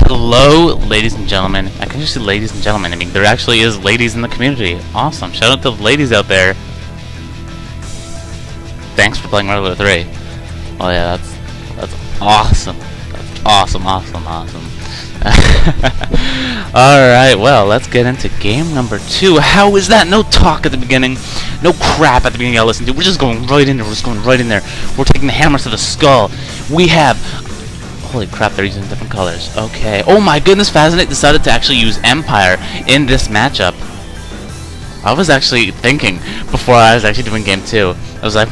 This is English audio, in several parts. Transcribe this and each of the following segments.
Hello, ladies and gentlemen. I can just say ladies and gentlemen. I mean, there actually is ladies in the community. Awesome. Shout out to the ladies out there. Thanks for playing World War 3. Oh yeah, that's awesome. That's awesome. Alright, well, let's get into game number 2. How is that? No talk at the beginning. No crap at the beginning I listened to. We're just going right in there. We're taking the hammers to the skull. We have... Holy crap, they're using different colors. Okay. Oh my goodness, Fazinate decided to actually use Empire in this matchup. I was actually thinking before I was actually doing game 2. I was like,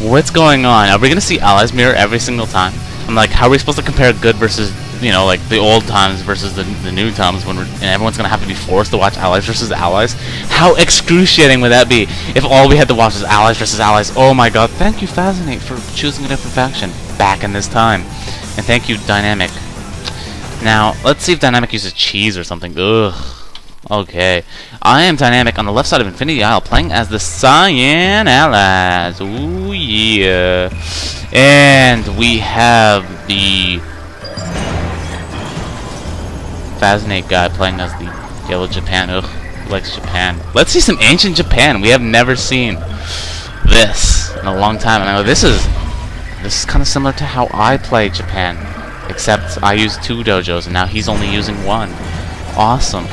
what's going on? Are we going to see allies mirror every single time? I'm like, how are we supposed to compare good versus, you know, like the old times versus the new times when and everyone's going to have to be forced to watch allies versus allies? How excruciating would that be if all we had to watch was allies versus allies? Oh my god, thank you Fazinate for choosing a different faction back in this time. And thank you Dynamic. Now, let's see if Dynamic uses cheese or something. Ugh. Okay. I am Dynamic on the left side of Infinity Isle playing as the Cyan Allies. Ooh yeah. And we have the Fazinate guy playing as the Yellow Japan. Ugh, he likes Japan. Let's see some ancient Japan. We have never seen this in a long time. And I know this is kind of similar to how I play Japan, except I use 2 dojos and now he's only using 1. Awesome.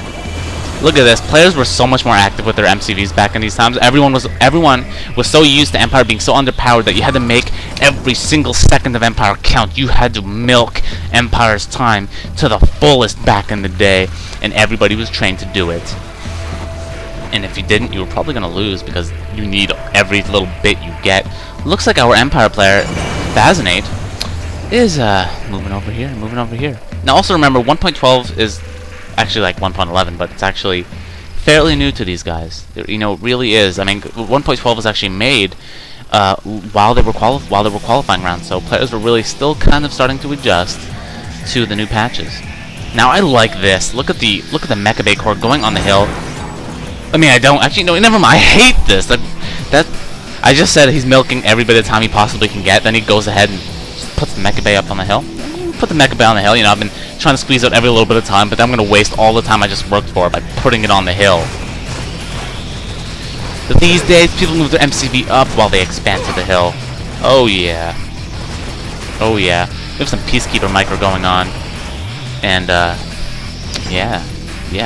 Look at this. Players were so much more active with their MCVs back in these times. Everyone was so used to Empire being so underpowered that you had to make every single second of Empire count. You had to milk Empire's time to the fullest back in the day, and everybody was trained to do it. And if you didn't, you were probably going to lose because you need every little bit you get. Looks like our Empire player, Fazinate, is moving over here. Now also remember, 1.12 is actually like 1.11, but it's actually fairly new to these guys. You know, it really is. I mean, 1.12 was actually made while they were qualifying rounds, so players were really still kind of starting to adjust to the new patches. Now I like this. Look at the Mecha Bay Core going on the hill. I mean, I don't actually no. Never mind. I hate this. I just said he's milking every bit of time he possibly can get. Then he goes ahead and just puts the Mecha Bay up on the hill. Put the Mecha Bay on the hill. You know, I've been trying to squeeze out every little bit of time, but then I'm going to waste all the time I just worked for by putting it on the hill. But these days, people move their MCV up while they expand to the hill. Oh yeah. Oh yeah. We have some Peacekeeper micro going on. And, yeah. You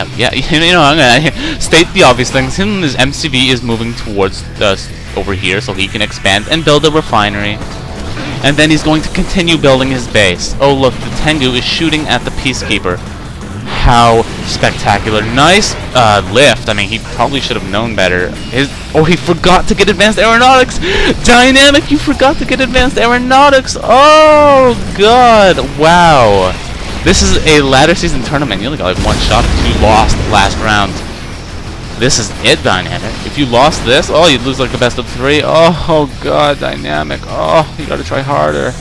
know, I'm going to state the obvious things. His MCV is moving towards us over here so he can expand and build a refinery. And then he's going to continue building his base. Oh look, the Tengu is shooting at the Peacekeeper. How spectacular. Nice lift. I mean, he probably should have known better. He forgot to get advanced aeronautics! Dynamic, you forgot to get advanced aeronautics! Oh god, wow. This is a ladder season tournament. You only got like 1 shot if you lost last round. This is it, Dynamic. If you lost this, oh, you'd lose like the best of 3. Oh god, Dynamic. Oh, you gotta try harder.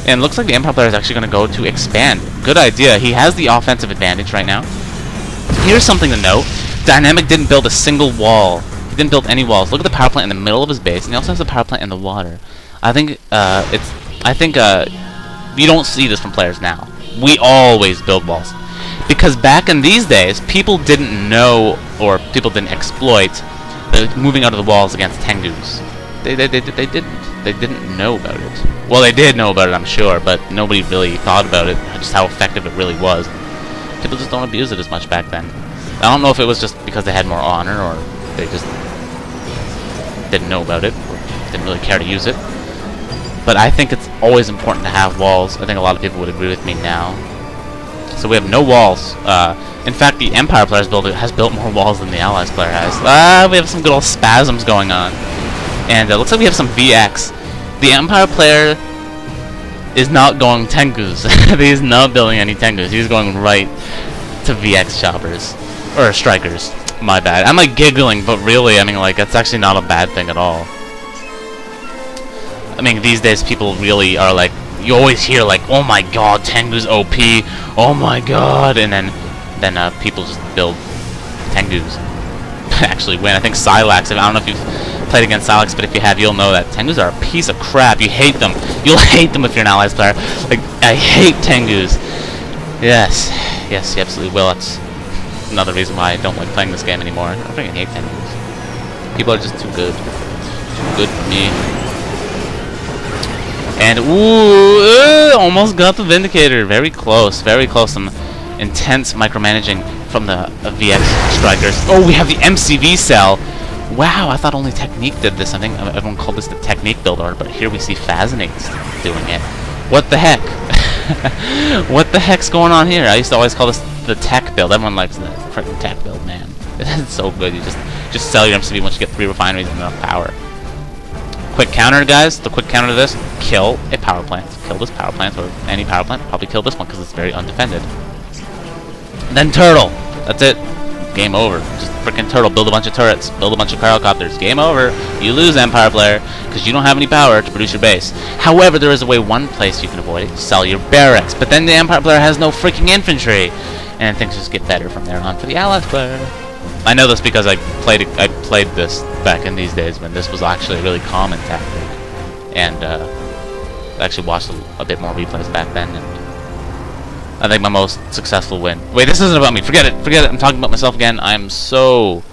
And looks like the Empire player is actually gonna go to expand. Good idea. He has the offensive advantage right now. Here's something to note. Dynamic didn't build a single wall. He didn't build any walls. Look at the power plant in the middle of his base, and he also has a power plant in the water. I think you don't see this from players now. We always build walls. Because back in these days, people didn't know, or people didn't exploit moving out of the walls against Tengus. They didn't know about it. Well, they did know about it, I'm sure, but nobody really thought about it, just how effective it really was. People just don't abuse it as much back then. I don't know if it was just because they had more honor, or they just didn't know about it, or didn't really care to use it. But I think it's always important to have walls. I think a lot of people would agree with me now. So we have no walls. In fact, the Empire player has built more walls than the Allies player has. We have some good old spasms going on. And it looks like we have some VX. The Empire player is not going Tengus. He's not building any Tengus. He's going right to VX choppers. Or strikers. My bad. I'm like giggling, but really, I mean, like, that's actually not a bad thing at all. I mean, these days people really are like, you always hear like, oh my god, Tengu's OP, oh my god, and then people just build Tengus. Actually win. I think Silax, I don't know if you've played against Silax, but if you have, you'll know that Tengus are a piece of crap. You hate them. You'll hate them if you're an Allies player. Like, I hate Tengus. Yes, yes, you absolutely will. That's another reason why I don't like playing this game anymore. I freaking hate enemies. People are just too good. Too good for me. And ooh, almost got the Vindicator. Very close, very close. Some intense micromanaging from the VX strikers. Oh, we have the MCV cell. Wow, I thought only Technique did this. I think everyone called this the Technique build order, but here we see Fazinate doing it. What the heck? What the heck's going on here? I used to always call this the tech build. Everyone likes the freaking tech build, man. It's so good. You just sell your MCV once you get 3 refineries and enough power. Quick counter, guys. The quick counter to this: kill a power plant. Kill this power plant or any power plant. Probably kill this one because it's very undefended. And then turtle. That's it. Game over. Just freaking turtle. Build a bunch of turrets. Build a bunch of helicopters. Game over. You lose, Empire player, because you don't have any power to produce your base. However, there is a way, one place you can avoid it: sell your barracks. But then the Empire player has no freaking infantry, and things just get better from there on for the Allies player. I know this because I played this back in these days when this was actually a really common tactic, and I actually watched a bit more replays back then. And I think my most successful win. Wait, this isn't about me. Forget it. Forget it. I'm talking about myself again. I'm such an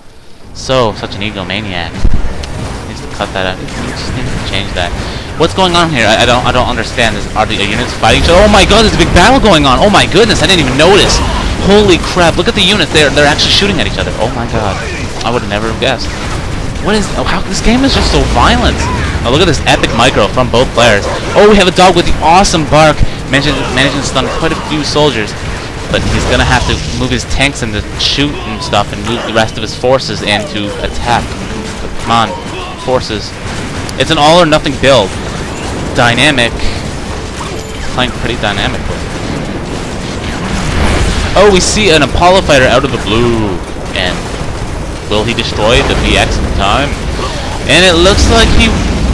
egomaniac. Needs to cut that out. Just need to change that. What's going on here? I don't understand. Are the units fighting each other? Oh my god, there's a big battle going on. Oh my goodness, I didn't even notice. Holy crap! Look at the units. They're actually shooting at each other. Oh my god, I would have never guessed. What is? Oh, how this game is just so violent. Oh, look at this epic micro from both players. Oh, we have a dog with the awesome bark. Managing to stun quite a few soldiers, but he's gonna have to move his tanks and to shoot and stuff, and move the rest of his forces in to attack. Come on, forces. It's an all or nothing build. Dynamic. Playing pretty dynamically. Oh, we see an Apollo fighter out of the blue, and will he destroy the VX in time? And it looks like he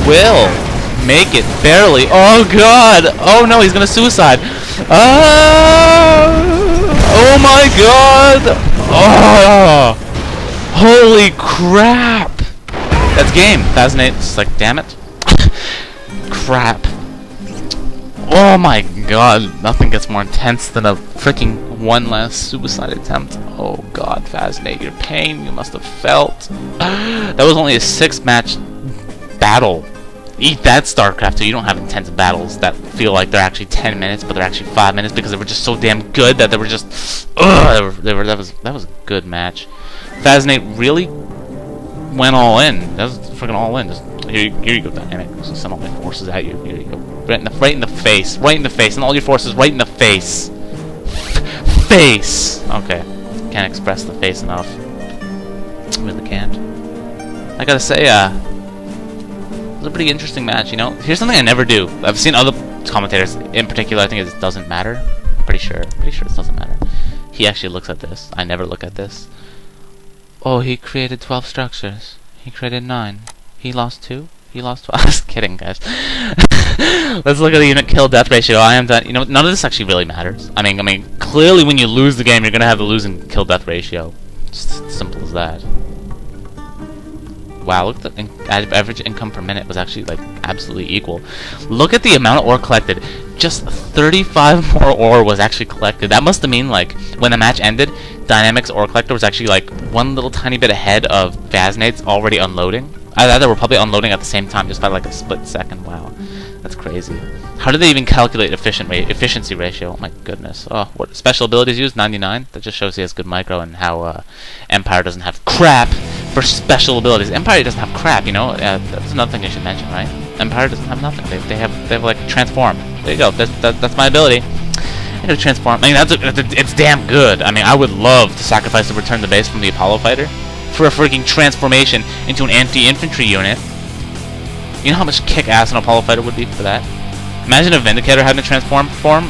will. Make it barely. Oh god. Oh no, he's gonna suicide. Oh my god. Oh, holy crap. That's game. Fascinate's like, damn it. Crap. Oh my god. Nothing gets more intense than a freaking one last suicide attempt. Oh god, Fascinate, your pain you must have felt. That was only a 6-match battle. Eat that, StarCraft 2. You don't have intense battles that feel like they're actually 10 minutes, but they're actually 5 minutes because they were just so damn good that they were just. That was a good match. Fazinate really went all in. That was freaking all in. Just here you go, Dynamic. Just send all my forces at you. Here you go. Right in the face. Right in the face. And all your forces right in the face. Face. Okay. Can't express the face enough. Really can't. I gotta say, it was a pretty interesting match, you know. Here's something I never do. I've seen other commentators, in particular, I think it doesn't matter. I'm pretty sure it doesn't matter. He actually looks at this. I never look at this. Oh, he created 12 structures. He created 9. He lost 2. He lost 12. I was kidding, guys. Let's look at the unit kill death ratio. I am done. You know, none of this actually really matters. I mean, clearly when you lose the game, you're gonna have the losing kill death ratio. Just as simple as that. Wow, look at the average income per minute was actually like absolutely equal. Look at the amount of ore collected. Just 35 more ore was actually collected. That must have mean like when the match ended, Dynamic's ore collector was actually like one little tiny bit ahead of Fascinate's already unloading. I thought they were probably unloading at the same time, just by like a split second. Wow, that's crazy. How did they even calculate efficiency ratio? Oh my goodness. Oh, what special abilities used? 99. That just shows he has good micro and how Empire doesn't have crap for special abilities. Empire doesn't have crap, you know. That's another thing I should mention, right? Empire doesn't have nothing. They have like transform. There you go. That's my ability. I gotta transform. I mean, it's damn good. I mean, I would love to sacrifice the return to base from the Apollo fighter for a freaking transformation into an anti-infantry unit. You know how much kick-ass an Apollo fighter would be for that? Imagine a Vindicator having a transforming form.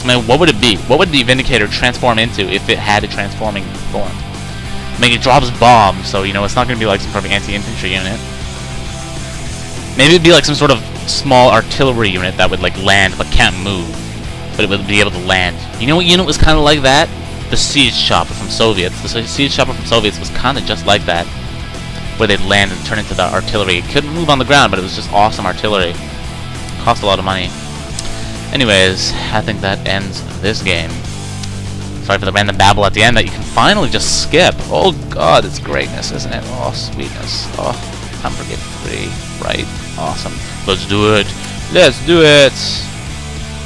I mean, what would it be? What would the Vindicator transform into if it had a transforming form? I mean, it drops bombs, so, you know, it's not going to be like some sort of anti-infantry unit. Maybe it'd be like some sort of small artillery unit that would, like, land but can't move. But it would be able to land. You know what unit was kind of like that? The Siege Chopper from Soviets. The Siege Chopper from Soviets was kind of just like that, where they'd land and turn into the artillery. It couldn't move on the ground, but it was just awesome artillery. Cost a lot of money. Anyways, I think that ends this game. Sorry for the random babble at the end that you can finally just skip. Oh god, it's greatness, isn't it? Oh, sweetness. Oh, hamburger free. Right. Awesome. Let's do it. Let's do it.